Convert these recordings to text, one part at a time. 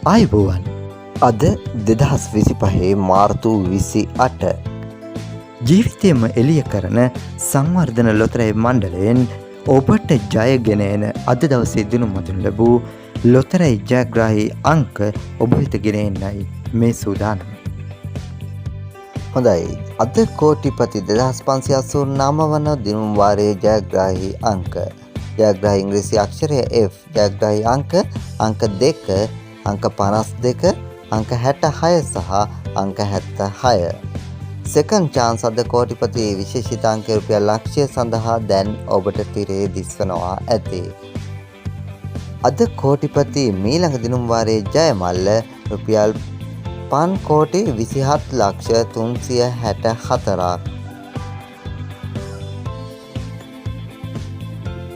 ආයුබෝවන් අද 2025 මාර්තු 28 ජීවිතයම එළිය කරන සංවර්ධන ලොතරැයි මණ්ඩලයෙන් ඔබට ජයගෙන එන අද දවසේ දිනුම් මතුන් ලැබූ ලොතරැයි ජයග්‍රාහී අංක ඔබ වෙත ගෙන එන්නයි මේ සූදානම. හොඳයි, අද කෝටිපති 2589 වන දිනුම් වාරයේ ජයග්‍රාහී අංක. ජයග්‍රාහී ඉංග්‍රීසි අක්ෂරය F. ජයග්‍රාහී අංක 2, අංක 52, අංක 66 සහ අංක 76. සෙකන්ඩ් චාන්ස් අද කෝටිපති විශේෂිත අංක රුපියල් ලක්ෂය සඳහා දැන් ඔබට තිරේ දිස්වනවා ඇති. අද කෝටිපති මීළඟ දිනුම් වාරයේ ජය මල්ල රුපියල් 5,27,364ක්.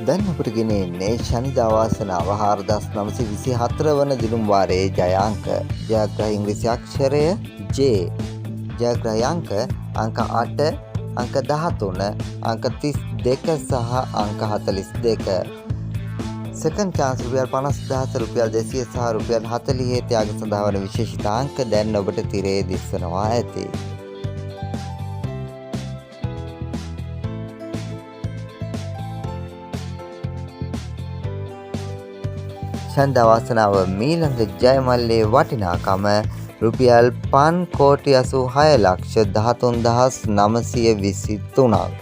දැන් අපට ගෙන එන්නේ ශනිදා වාසනාව 4,924 වන දිනුම් වාරයේ ජය අංක. ජයග්‍රාහී ඉංග්‍රීසි අක්ෂරය J. ජයග්‍රාහී අංක 8, අංක 13, අංක 32 සහ අංක 42. සෙකන්ඩ් චාන්ස් රුපියල් 50,000, රුපියල් 200 සහ රුපියල් 40 ත්‍යාග සඳහා වන විශේෂිත අංක දැන් ඔබට තිරේ දිස්වනවා ඇති. ශනිදා වාසනාව මීළඟ ජය මල්ලේ වටිනාකම රුපියල් 5,86,13,923ක්.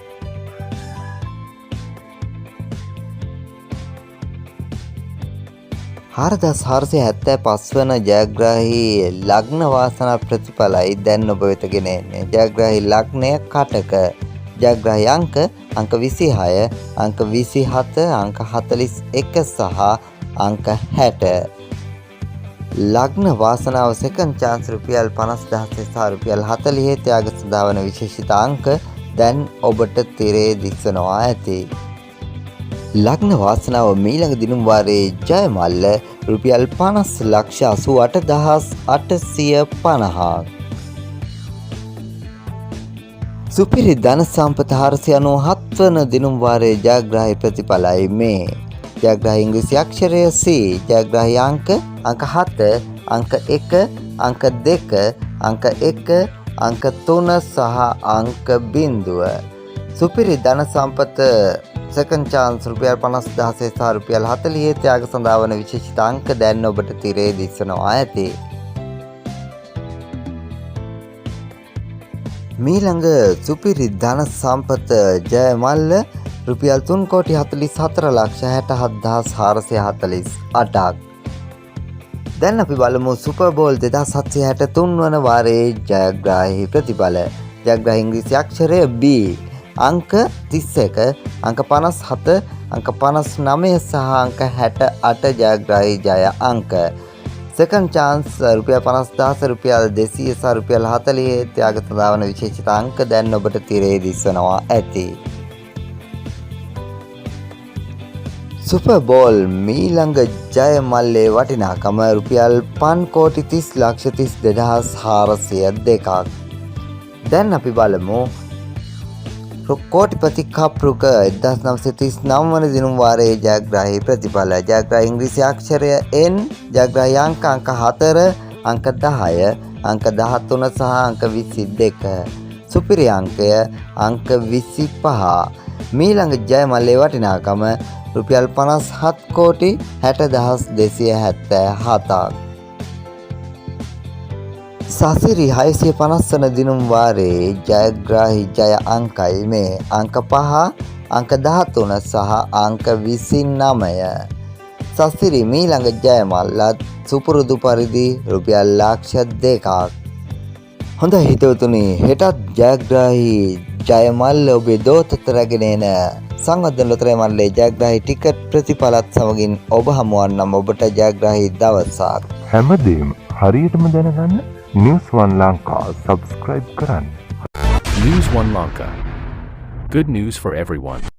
හාරදස් 475 වන ජයග්‍රාහී ලග්න වාසනා ප්‍රතිඵලයි දැන් ඔබ වෙත ගෙන එන්නේ. ජයග්‍රාහී ලග්නය කටක. ජයග්‍රාහී අංක 26, අංක 27, අංක 41 සහ අංක 60. ලග්න වාසනාව සෙකන්ඩ් චාන්ස් රුපියල් 50,000 සහ රුපියල් 40 ත්‍යාග සඳහා වන විශේෂිත අංක දැන් ඔබට තිරේ දිස්වනවා ඇති. ලග්න වාසනාව මීළඟ දිනුම් වාරයේ ජය මල්ල රුපියල් 50,88,850ක්. සුපිරි ධන සම්පත 497 වන දිනුම් වාරයේ ජයග්‍රාහී ප්‍රතිඵලයි මේ. ජයග්‍රාහී ඉංග්‍රීසි අක්ෂරය C. ජයග්‍රාහී අංක 7, අංක 1, අංක 2, අංක 1, අංක 3 සහ අංක 0. සුපිරි ධන සම්පත සෙකන්ඩ් චාන්ස් රුපියල් 50,000 සහ රුපියල් 40 ත්‍යාග සඳහා වන විශේෂිත අංක දැන් ඔබට තිරේ දිස්වනවා ඇති. මීළඟ සුපිරි ධන සම්පත ජය මල්ල රුපියල් 3,44,67,448ක්. දැන් අපි බලමු සුපර් බෝල් 2763 වන වාරයේ ජයග්‍රාහී ප්‍රතිඵල. ජයග්‍රාහී ඉංග්‍රීසි අක්ෂරය B. අංක 31, අංක 57, අංක 59 සහ අංක 68 ජයග්‍රාහී ජය අංක. සෙකන්ඩ් චාන්ස් රුපියල් 50,000, රුපියල් 200 සහ රුපියල් 40 ත්‍යාග සඳහා වන විශේෂිත අංක දැන් ඔබට තිරේ දිස්වනවා ඇති. සුපර් බෝල් මීළඟ ජය මල්ලේ වටිනාකම රුපියල් 5,30,32,402ක්. දැන් අපි බලමු කෝටිපති කප්රුක 1939 වන දිනුම් වාරයේ ජයග්‍රාහී ප්‍රතිඵල. ජයග්‍රාහී ඉංග්‍රීසි අක්ෂරය N. ජයග්‍රාහී අංක 4, අංක 10, අංක 13 සහ අංක 22. සුපිරි අංකය අංක 25. මීළඟ ජය මල්ලේ වටිනාකම රුපියල් 57,60,277ක්. සසිරි 650 වන දිනුම් වාරයේ ජයග්‍රාහී ජය අංකයි මේ. අංක 5, අංක 13 සහ අංක 29. සසිරි මීළඟ ජය මල්ලත් සුපුරුදු පරිදි රුපියල් ලක්ෂ 2ක්. හොඳයි හිතවතුනි, හෙටත් ජයග්‍රාහී ජය මල්ල ඔබේ දෝතත රැගෙන එන සංවර්ධන ලොතරැයි මණ්ඩලයේ ජයග්‍රාහී ටිකට් ප්‍රතිඵලත් සමගින් ඔබ හමුවන්නම් ඔබට ජයග්‍රාහී දවසක්. හැමදේම හරියටම දැනගන්න News One Lanka subscribe කරන්න. News One Lanka. Good news for everyone.